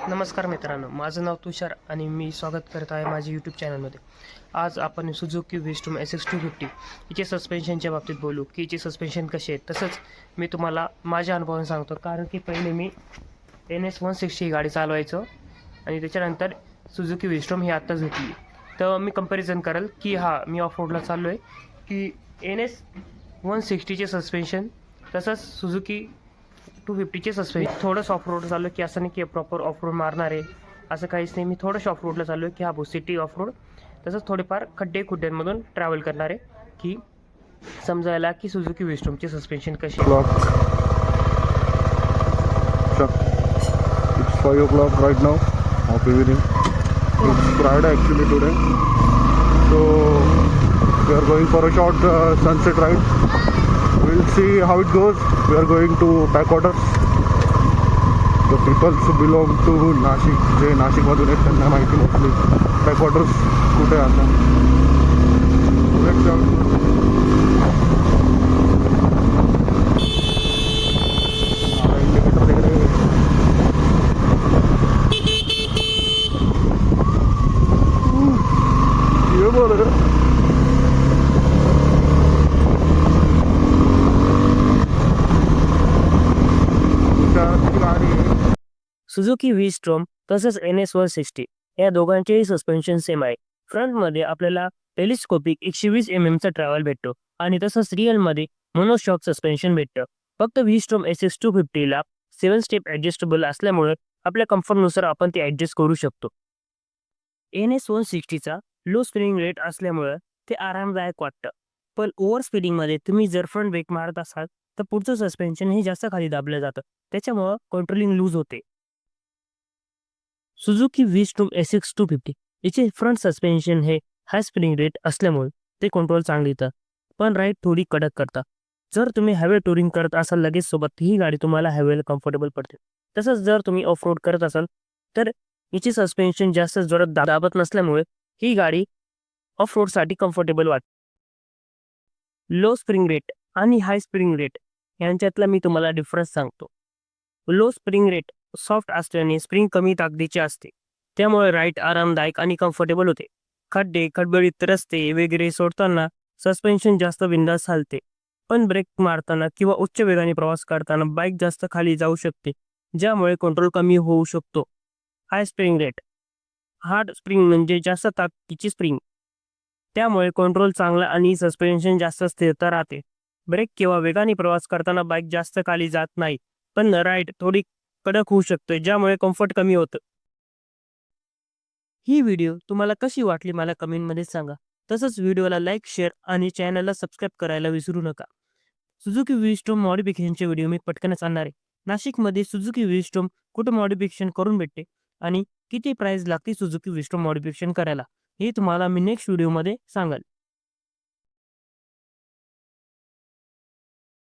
नमस्कार मित्रांनो, माझं नाव तुषार आणि मी स्वागत करत आहे माझ्या यूट्यूब चॅनलमध्ये. आज आपण सुझुकी विस्टम SX250 हिचे सस्पेन्शनच्या बाबतीत बोलू की हिचे सस्पेन्शन कसे आहेत. तसंच मी तुम्हाला माझ्या अनुभवाने सांगतो, कारण की पहिले मी NS160 ही गाडी चालवायचो आणि त्याच्यानंतर सुझुकी विस्टम ही आत्ताच घेतली. तर मी कंपॅरिझन करेल की मी ऑफ रोडला चाललो आहे की NS160चे सस्पेन्शन तसंच सुझुकी 250चे सस्पेन्शन. थोडंसं ऑफ रोड चाललो की असं नाही की प्रॉपर ऑफ रोड मारणार आहे, असं काहीच नाही. मी थोडंसं ऑफ रोडला चाललो की सिटी ऑफ रोड, तसंच थोडेफार खड्ड्यांमधून ट्रॅव्हल करणार आहे की समजायला की सुझुकी विस्टमचे सस्पेन्शन कसे. It's 5 o'clock right now of evening. It's Friday actually today. So we are going for a short sunset ride. We'll see how it goes. We are going to backwaters. The people belong to Nashik. जे नाशिकमधून आहेत त्यांना माहिती mostly backwaters कुठे असतात. ये बोल रहे सुझुकी विस्टम तसंच NS160 या दोघांचेही सस्पेन्शन सेम आहे. फ्रंटमध्ये आपल्याला टेलिस्कोपिक 120 mm ट्रॅव्हल भेटतो आणि तसंच रिअलमध्ये मोनोशॉक सस्पेन्शन भेटतं. फक्त विस्टम SX250ला 7 स्टेप ॲडजस्टेबल असल्यामुळे आपल्या कम्फर्टनुसार आपण ते ॲडजस्ट करू शकतो. NS160चा लो स्पिनिंग रेट असल्यामुळं ते आरामदायक वाटतं. पण ओव्हर स्पीडिंगमध्ये तुम्ही जर फ्रंट ब्रेक मारत असाल तर पुढचं सस्पेन्शन हे जास्त खाली दाबलं जातं, त्याच्यामुळं कंट्रोलिंग लूज होते. सुझुकी विस्टम SX250 याचे फ्रंट सस्पेन्शन हे हाय स्पिनिंग रेट असल्यामुळे ते कंट्रोल चांगली येतं, पण राईड थोडी कडक करतात. जर तुम्ही हायवे टुरिंग करत असाल लगेच सोबत ही गाडी तुम्हाला हायवेला कम्फर्टेबल पडते. तसंच जर तुम्ही ऑफ रोड करत असाल तर हिची सस्पेन्शन जास्त जोरात दाबत नसल्यामुळे ही गाडी ऑफ रोडसाठी कम्फर्टेबल वाटते. लो स्प्रिंग रेट आणि हाय स्प्रिंग रेट यांच्यातला मी तुम्हाला डिफरन्स सांगतो. लो स्प्रिंग रेट सॉफ्ट असल्याने स्प्रिंग कमी ताकदीचे असते, त्यामुळे राईड आरामदायक आणि कम्फर्टेबल होते. खड्डे, खडबडीत रस्ते वगैरे सोडताना सस्पेन्शन जास्त बिंदास चालते, पण ब्रेक मारताना किंवा उच्च वेगाने प्रवास करताना बाईक जास्त खाली जाऊ शकते, ज्यामुळे कंट्रोल कमी होऊ शकतो. हाय स्प्रिंग रेट हार्ड स्प्रिंग म्हणजे जास्त ताकदीची स्प्रिंग, त्यामुळे कंट्रोल चांगला आणि सस्पेन्शन जास्त स्थिरता राहते. ब्रेक किंवा वेगाने प्रवास करताना बाईक जास्त खाली जात नाही, पण राईड थोडी कडक होऊ शकते, ज्यामुळे कम्फर्ट कमी होतं. ही व्हिडिओ तुम्हाला कशी वाटली मला कमेंटमध्ये सांगा. तसंच व्हिडिओला लाईक, शेअर आणि चॅनलला सबस्क्राईब करायला विसरू नका. सुझुकी विस्टम मॉडिफिकेशनचे व्हिडिओ मी पटकनच आणणार आहे. नाशिकमध्ये सुझुकी विस्टम कुठं मॉडिफिकेशन करून भेटते आणि किती प्राईस लागते सुझुकी विस्टम मॉडिफिकेशन करायला, हे तुम्हाला मी नेक्स्ट व्हिडिओमध्ये सांगाल.